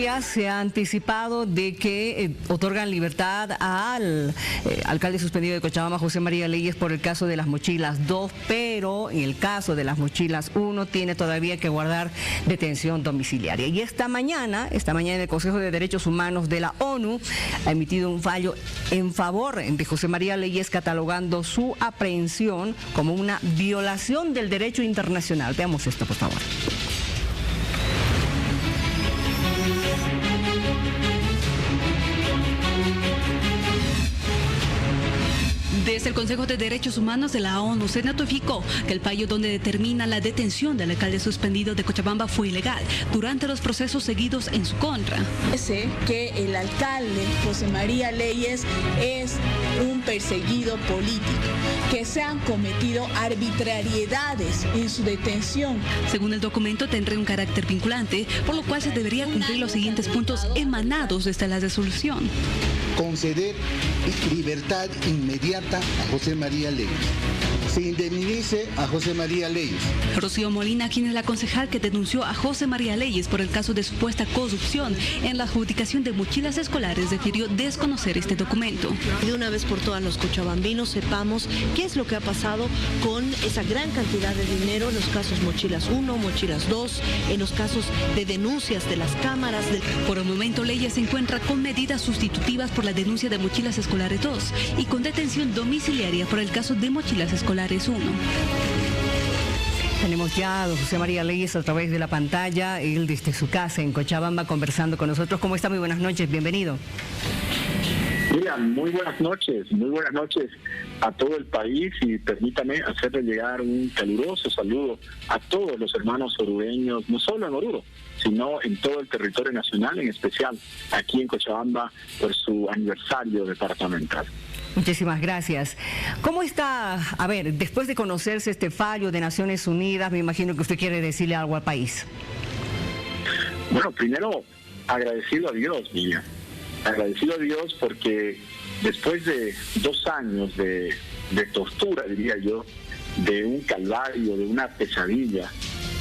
Fiscalía se ha anticipado de que otorgan libertad al alcalde suspendido de Cochabamba, José María Leyes, por el caso de las mochilas 2, pero en el caso de las mochilas 1 tiene todavía que guardar detención domiciliaria. Y esta mañana el Consejo de Derechos Humanos de la ONU ha emitido un fallo en favor de José María Leyes, catalogando su aprehensión como una violación del derecho internacional. Veamos esto, por favor. Desde el Consejo de Derechos Humanos de la ONU se notificó que el fallo donde determina la detención del alcalde suspendido de Cochabamba fue ilegal durante los procesos seguidos en su contra. Parece que el alcalde José María Leyes es un perseguido político, que se han cometido arbitrariedades en su detención. Según el documento, tendrá un carácter vinculante, por lo cual se debería cumplir los siguientes puntos emanados desde la resolución. Conceder libertad inmediata a José María Leyes. Se indemnice a José María Leyes. Rocío Molina, quien es la concejal que denunció a José María Leyes por el caso de supuesta corrupción en la adjudicación de mochilas escolares, refirió desconocer este documento. De una vez por todas los cochabambinos sepamos qué es lo que ha pasado con esa gran cantidad de dinero en los casos mochilas 1, mochilas 2, en los casos de denuncias de las cámaras. Por el momento, Leyes se encuentra con medidas sustitutivas por la denuncia de mochilas escolares 2 y con detención domiciliaria por el caso de mochilas escolares 1. Tenemos ya a José María Leyes a través de la pantalla, él desde su casa en Cochabamba conversando con nosotros. ¿Cómo está? Muy buenas noches, bienvenido. Mira, muy buenas noches a todo el país, y permítame hacerle llegar un caluroso saludo a todos los hermanos orureños, no solo en Oruro, sino en todo el territorio nacional, en especial aquí en Cochabamba por su aniversario departamental. Muchísimas gracias. ¿Cómo está? A ver, después de conocerse este fallo de Naciones Unidas, me imagino que usted quiere decirle algo al país. Bueno, primero, agradecido a Dios, Miriam. Agradecido a Dios porque después de 2 años de tortura, diría yo, de un calvario, de una pesadilla,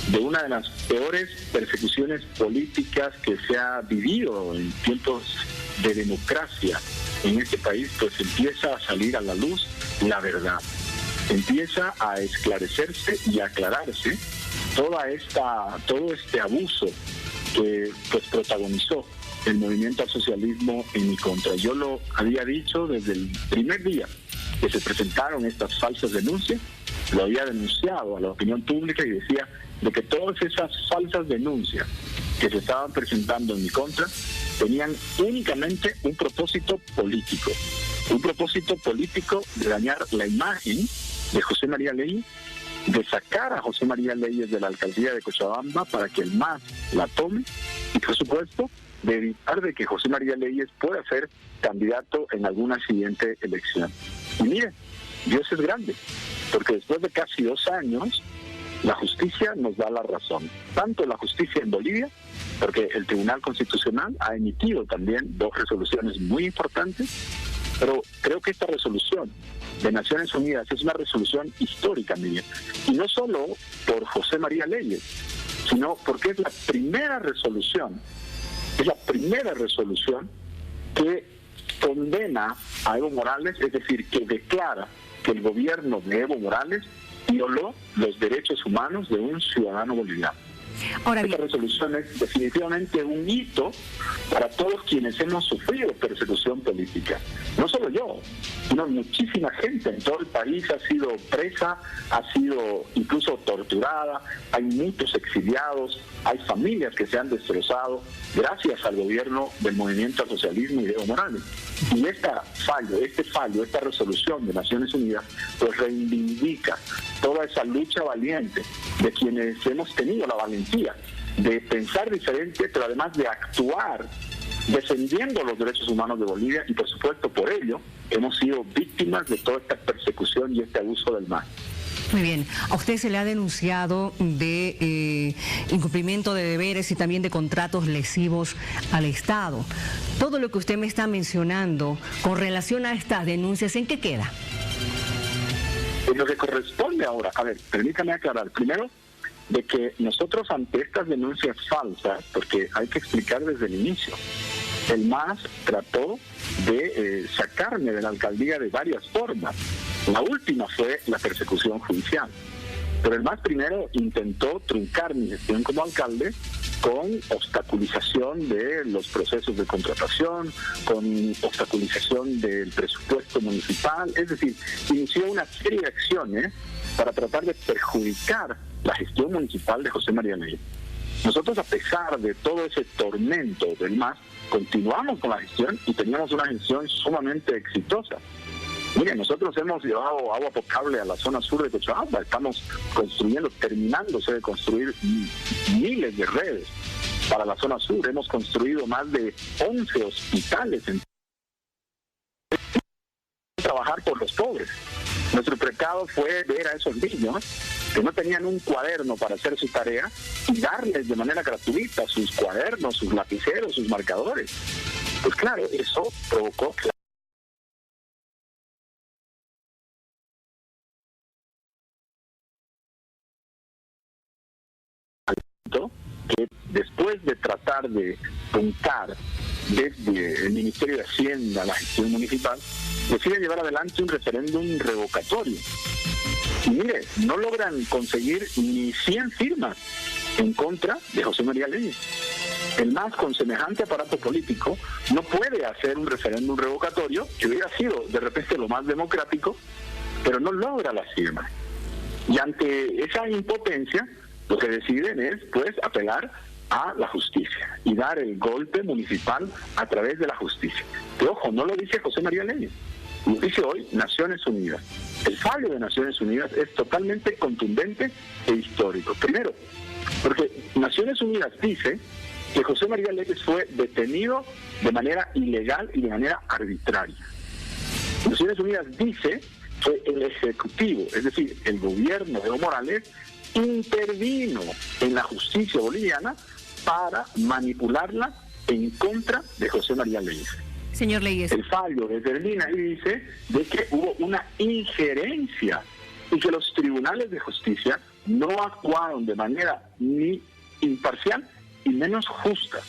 de una de las peores persecuciones políticas que se ha vivido en tiempos de democracia en este país, pues empieza a salir a la luz la verdad. Empieza a esclarecerse y a aclararse todo este abuso que pues protagonizó el movimiento al socialismo en mi contra. Yo lo había dicho desde el primer día que se presentaron estas falsas denuncias, lo había denunciado a la opinión pública y decía de que todas esas falsas denuncias que se estaban presentando en mi contra tenían únicamente un propósito político de dañar la imagen de José María Leyes, de sacar a José María Leyes de la alcaldía de Cochabamba para que el MAS la tome y, por supuesto, de evitar de que José María Leyes pueda ser candidato en alguna siguiente elección. Y miren, Dios es grande, porque después de casi 2 años, la justicia nos da la razón. Tanto la justicia en Bolivia, porque el Tribunal Constitucional ha emitido también 2 resoluciones muy importantes, pero creo que esta resolución de Naciones Unidas es una resolución histórica, Miguel, y no solo por José María Leyes, sino porque es la primera resolución que condena a Evo Morales, es decir, que declara que el gobierno de Evo Morales violó los derechos humanos de un ciudadano boliviano. Ahora bien, esta resolución es definitivamente un hito para todos quienes hemos sufrido persecución política. No solo yo, sino muchísima gente en todo el país ha sido presa, ha sido incluso torturada, hay muchos exiliados, hay familias que se han destrozado gracias al gobierno del movimiento al socialismo y de Evo Morales. Y esta resolución de Naciones Unidas pues reivindica toda esa lucha valiente de quienes hemos tenido la valentía de pensar diferente, pero además de actuar defendiendo los derechos humanos de Bolivia, y por supuesto por ello hemos sido víctimas de toda esta persecución y este abuso del MAS. Muy bien, a usted se le ha denunciado de incumplimiento de deberes y también de contratos lesivos al Estado. Todo lo que usted me está mencionando con relación a estas denuncias, ¿en qué queda? En lo que corresponde ahora, a ver, permítame aclarar. Primero, de que nosotros ante estas denuncias falsas, porque hay que explicar desde el inicio, el MAS trató de sacarme de la alcaldía de varias formas. La última fue la persecución judicial. Pero el MAS primero intentó truncar mi gestión como alcalde con obstaculización de los procesos de contratación, con obstaculización del presupuesto municipal, es decir, inició una serie de acciones para tratar de perjudicar la gestión municipal de José María Leyes. Nosotros, a pesar de todo ese tormento del MAS, continuamos con la gestión y teníamos una gestión sumamente exitosa. Miren, nosotros hemos llevado agua potable a la zona sur de Cochabamba, estamos construyendo, terminándose de construir miles de redes para la zona sur, hemos construido más de 11 hospitales en trabajar por los pobres. Nuestro pecado fue ver a esos niños que no tenían un cuaderno para hacer su tarea y darles de manera gratuita sus cuadernos, sus lapiceros, sus marcadores. Pues claro, eso provocó que después de tratar de truncar desde el Ministerio de Hacienda la gestión municipal, deciden llevar adelante un referéndum revocatorio. Y mire, no logran conseguir ni 100 firmas en contra de José María Leyes. El MAS, con semejante aparato político, no puede hacer un referéndum revocatorio, que hubiera sido de repente lo más democrático, pero no logra las firmas. Y ante esa impotencia, lo que deciden es, pues, apelar a la justicia y dar el golpe municipal a través de la justicia. Que, ojo, no lo dice José María Leyes, lo dice hoy Naciones Unidas. El fallo de Naciones Unidas es totalmente contundente e histórico. Primero, porque Naciones Unidas dice que José María Leyes fue detenido de manera ilegal y de manera arbitraria. Naciones Unidas dice que el Ejecutivo, es decir, el gobierno de Evo Morales, intervino en la justicia boliviana para manipularla en contra de José María Leyes. Señor Leyes. El fallo determina y dice de que hubo una injerencia y que los tribunales de justicia no actuaron de manera ni imparcial y menos justa.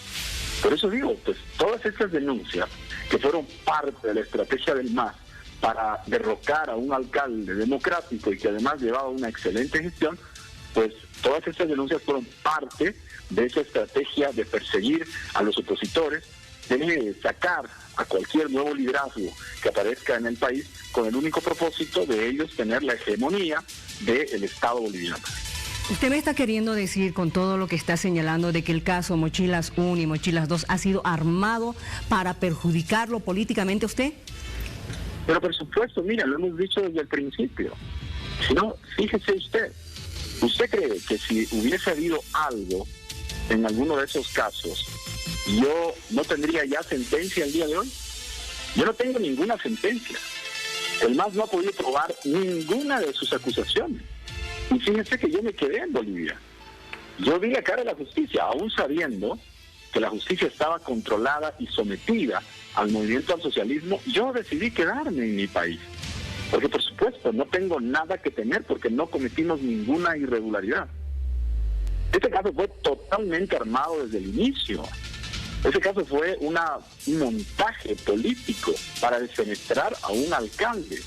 Por eso digo, pues todas estas denuncias que fueron parte de la estrategia del MAS para derrocar a un alcalde democrático y que además llevaba una excelente gestión, pues todas estas denuncias fueron parte de esa estrategia de perseguir a los opositores, de sacar a cualquier nuevo liderazgo que aparezca en el país con el único propósito de ellos tener la hegemonía del Estado boliviano. ¿Usted me está queriendo decir con todo lo que está señalando de que el caso Mochilas 1 y Mochilas 2 ha sido armado para perjudicarlo políticamente a usted? Pero por supuesto, mira, lo hemos dicho desde el principio. Si no, fíjese usted. ¿Usted cree que si hubiese habido algo en alguno de esos casos, yo no tendría ya sentencia el día de hoy? Yo no tengo ninguna sentencia. El MAS no ha podido probar ninguna de sus acusaciones. Y fíjense que yo me quedé en Bolivia. Yo vi la cara de la justicia, aún sabiendo que la justicia estaba controlada y sometida al movimiento al socialismo. Yo decidí quedarme en mi país. Porque, por supuesto, no tengo nada que temer porque no cometimos ninguna irregularidad. Este caso fue totalmente armado desde el inicio. Ese caso fue un montaje político para desfenestrar a un alcalde.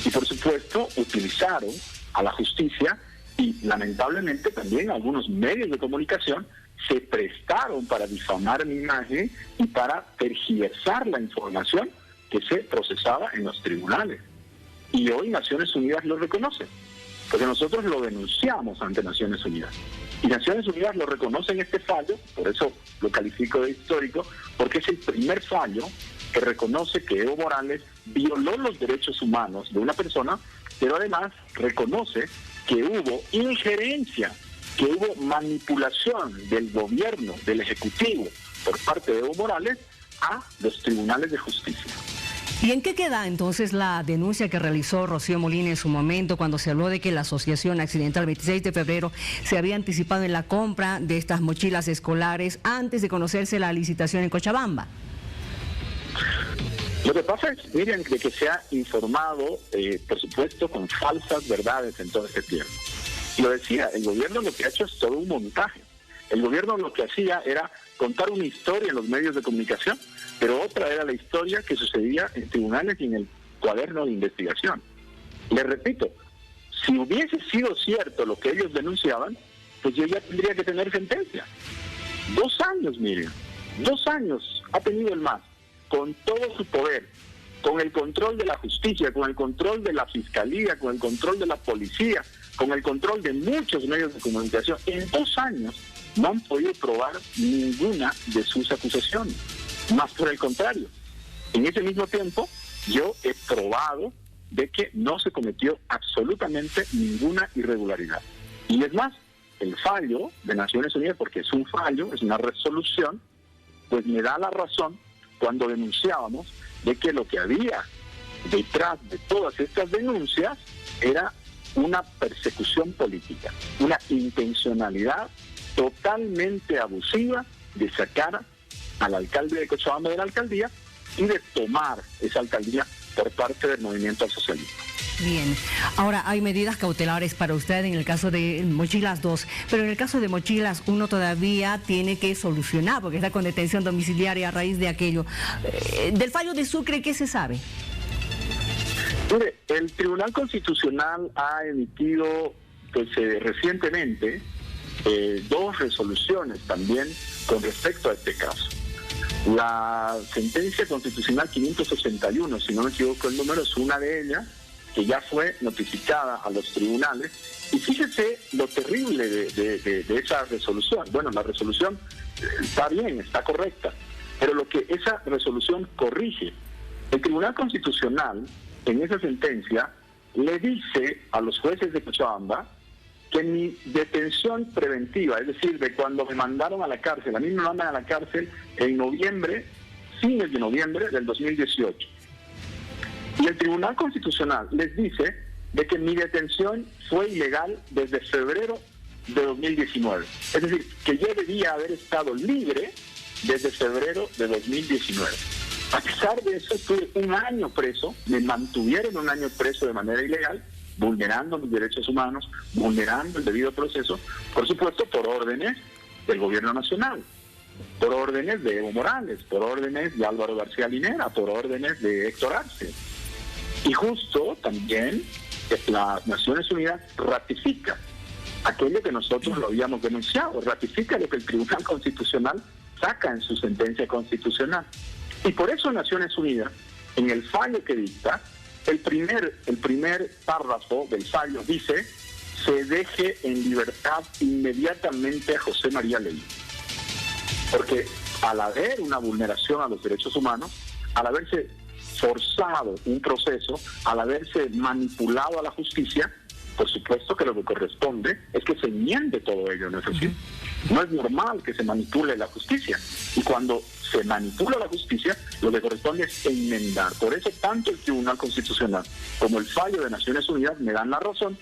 Y, por supuesto, utilizaron a la justicia y, lamentablemente, también algunos medios de comunicación se prestaron para difamar mi imagen y para tergiversar la información que se procesaba en los tribunales. Y hoy Naciones Unidas lo reconoce, porque nosotros lo denunciamos ante Naciones Unidas. Y Naciones Unidas lo reconoce en este fallo, por eso lo califico de histórico, porque es el primer fallo que reconoce que Evo Morales violó los derechos humanos de una persona, pero además reconoce que hubo injerencia, que hubo manipulación del gobierno, del Ejecutivo, por parte de Evo Morales a los tribunales de justicia. ¿Y en qué queda entonces la denuncia que realizó Rocío Molina en su momento cuando se habló de que la Asociación Accidental 26 de febrero se había anticipado en la compra de estas mochilas escolares antes de conocerse la licitación en Cochabamba? Lo que pasa es, miren, de que se ha informado, por supuesto, con falsas verdades en todo este tiempo. Lo decía, el gobierno lo que ha hecho es todo un montaje. El gobierno lo que hacía era contar una historia en los medios de comunicación, pero otra era la historia que sucedía en tribunales y en el cuaderno de investigación. Les repito, si hubiese sido cierto lo que ellos denunciaban, pues yo ya tendría que tener sentencia. 2 años, Miriam, 2 años ha tenido el MAS, con todo su poder, con el control de la justicia, con el control de la fiscalía, con el control de la policía, con el control de muchos medios de comunicación. En 2 años no han podido probar ninguna de sus acusaciones. Más por el contrario, en ese mismo tiempo yo he probado de que no se cometió absolutamente ninguna irregularidad. Y es más, el fallo de Naciones Unidas, porque es un fallo, es una resolución, pues me da la razón cuando denunciábamos de que lo que había detrás de todas estas denuncias era una persecución política, una intencionalidad totalmente abusiva de sacar al alcalde de Cochabamba de la alcaldía y de tomar esa alcaldía por parte del movimiento al socialismo. Bien, ahora hay medidas cautelares para usted en el caso de Mochilas 2, pero en el caso de Mochilas 1 todavía tiene que solucionar, porque está con detención domiciliaria a raíz de aquello. Del fallo de Sucre, ¿qué se sabe? Mire, el Tribunal Constitucional ha emitido pues, recientemente 2 resoluciones también con respecto a este caso. La sentencia constitucional 581, si no me equivoco el número, es una de ellas, que ya fue notificada a los tribunales. Y fíjese lo terrible de esa resolución. Bueno, la resolución está bien, está correcta, pero lo que esa resolución corrige, el Tribunal Constitucional en esa sentencia le dice a los jueces de Cochabamba que mi detención preventiva, es decir, de cuando me mandaron a la cárcel, a mí me mandan a la cárcel en noviembre, fines de noviembre del 2018. Y el Tribunal Constitucional les dice de que mi detención fue ilegal desde febrero de 2019. Es decir, que yo debía haber estado libre desde febrero de 2019. A pesar de eso, estuve 1 año preso, me mantuvieron 1 año preso de manera ilegal, vulnerando mis derechos humanos, vulnerando el debido proceso, por supuesto por órdenes del gobierno nacional, por órdenes de Evo Morales, por órdenes de Álvaro García Linera, por órdenes de Héctor Arce. Y justo también las Naciones Unidas ratifica aquello que nosotros lo habíamos denunciado, ratifica lo que el Tribunal Constitucional saca en su sentencia constitucional. Y por eso Naciones Unidas, en el fallo que dicta, el primer párrafo del fallo dice: se deje en libertad inmediatamente a José María Leyes. Porque al haber una vulneración a los derechos humanos, al haberse forzado un proceso, al haberse manipulado a la justicia, por supuesto que lo que corresponde es que se enmiende todo ello, ¿no es así? No es normal que se manipule la justicia. Y cuando se manipula la justicia, lo que corresponde es enmendar. Por eso tanto el Tribunal Constitucional como el fallo de Naciones Unidas me dan la razón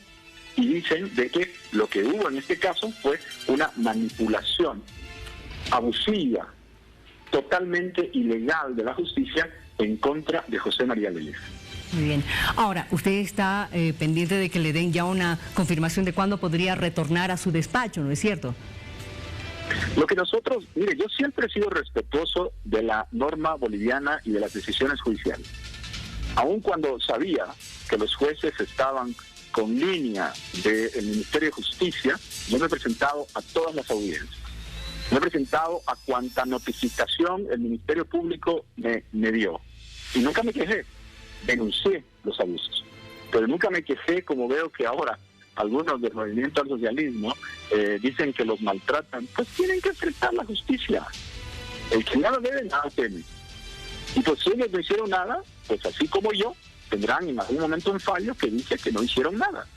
y dicen de que lo que hubo en este caso fue una manipulación abusiva, totalmente ilegal de la justicia en contra de José María Leyes. Muy bien. Ahora, usted está pendiente de que le den ya una confirmación de cuándo podría retornar a su despacho, ¿no es cierto? Lo que nosotros, mire, yo siempre he sido respetuoso de la norma boliviana y de las decisiones judiciales. Aun cuando sabía que los jueces estaban con línea del Ministerio de Justicia, yo me he presentado a todas las audiencias. Me he presentado a cuanta notificación el Ministerio Público me dio. Y nunca me quejé. Denuncié los abusos. Pero nunca me quejé, como veo que ahora algunos del movimiento al socialismo dicen que los maltratan. Pues tienen que enfrentar la justicia. El que nada debe, nada teme. Y pues si ellos no hicieron nada, pues así como yo, tendrán en algún momento un fallo que dice que no hicieron nada.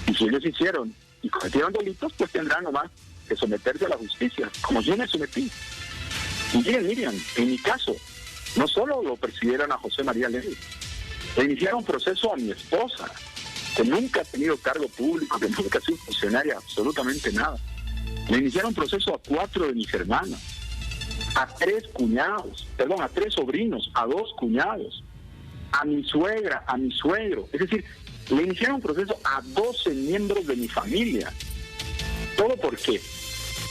Y si ellos hicieron y cometieron delitos, pues tendrán nomás que someterse a la justicia, como yo me sometí. Y miren, Miriam, en mi caso, no solo lo persiguieron a José María Leyes, le iniciaron un proceso a mi esposa, que nunca ha tenido cargo público, que nunca ha sido funcionaria, absolutamente nada. Le iniciaron un proceso a 4 de mis hermanas, a 3 cuñados, perdón, a 3 sobrinos, a 2 cuñados, a mi suegra, a mi suegro. Es decir, Le iniciaron un proceso a 12 miembros de mi familia. ¿Todo por qué?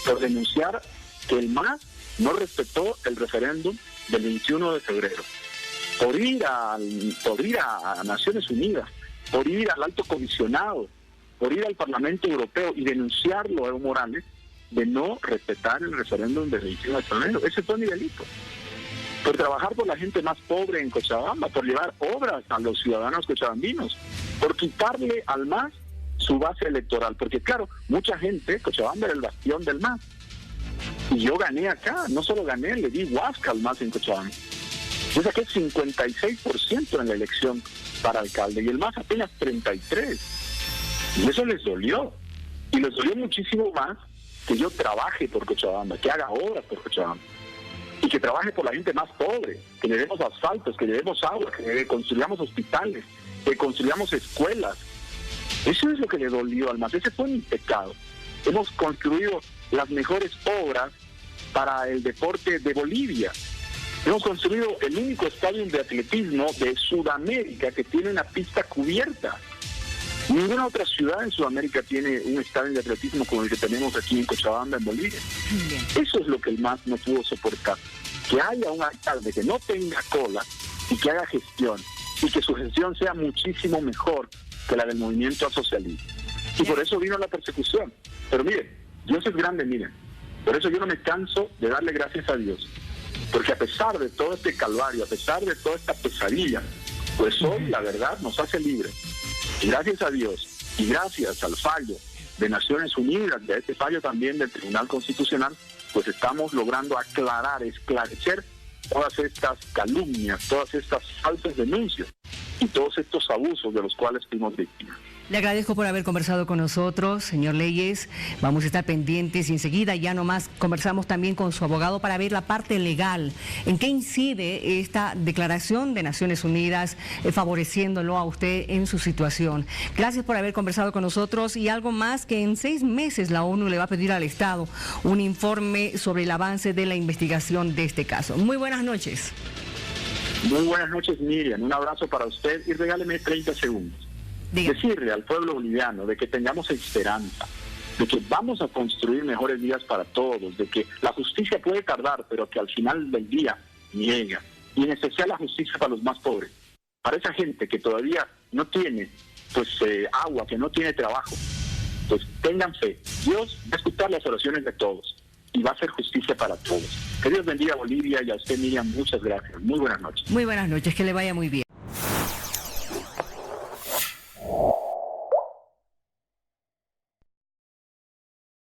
Por denunciar que el MAS no respetó el referéndum del 21 de febrero. Por ir a Naciones Unidas, por ir al alto comisionado, por ir al Parlamento Europeo y denunciarlo a Evo Morales de no respetar el referéndum del 21 de febrero. Ese fue mi delito. Por trabajar por la gente más pobre en Cochabamba, por llevar obras a los ciudadanos cochabambinos, por quitarle al MAS su base electoral, porque claro, mucha gente, Cochabamba era el bastión del MAS, y yo gané acá, no solo gané, le di huasca al MAS en Cochabamba. Yo saqué 56% en la elección para alcalde, y el MAS apenas 33%, y eso les dolió, y les dolió muchísimo más que yo trabaje por Cochabamba, que haga obras por Cochabamba, y que trabaje por la gente más pobre, que le demos asfaltos, que le demos agua, que construyamos hospitales, que construyamos escuelas. Eso es lo que le dolió al MAS, ese fue mi pecado. Hemos construido las mejores obras para el deporte de Bolivia. Hemos construido el único estadio de atletismo de Sudamérica que tiene una pista cubierta. Ninguna otra ciudad en Sudamérica tiene un estadio de atletismo como el que tenemos aquí en Cochabamba, en Bolivia. Bien. Eso es lo que el MAS no pudo soportar. Que haya un alcalde que no tenga cola y que haga gestión, y que su gestión sea muchísimo mejor que la del movimiento socialista. Y por eso vino la persecución. Pero miren, Dios es grande, miren. Por eso yo no me canso de darle gracias a Dios. Porque a pesar de todo este calvario, a pesar de toda esta pesadilla, pues hoy la verdad nos hace libres. Y gracias a Dios y gracias al fallo de Naciones Unidas, de este fallo también del Tribunal Constitucional, pues estamos logrando esclarecer todas estas calumnias, todas estas falsas denuncias y todos estos abusos de los cuales fuimos víctimas. Le agradezco por haber conversado con nosotros, señor Leyes. Vamos a estar pendientes y enseguida ya nomás conversamos también con su abogado para ver la parte legal. ¿En qué incide esta declaración de Naciones Unidas favoreciéndolo a usted en su situación? Gracias por haber conversado con nosotros y algo más, que en 6 meses la ONU le va a pedir al Estado un informe sobre el avance de la investigación de este caso. Muy buenas noches. Muy buenas noches, Miriam. Un abrazo para usted y regáleme 30 segundos. Decirle al pueblo boliviano de que tengamos esperanza, de que vamos a construir mejores días para todos, de que la justicia puede tardar, pero que al final del día llega, y en especial la justicia para los más pobres, para esa gente que todavía no tiene agua, que no tiene trabajo. Pues tengan fe, Dios va a escuchar las oraciones de todos y va a hacer justicia para todos. Que Dios bendiga a Bolivia, y a usted, Miriam, muchas gracias. Muy buenas noches. Muy buenas noches, que le vaya muy bien.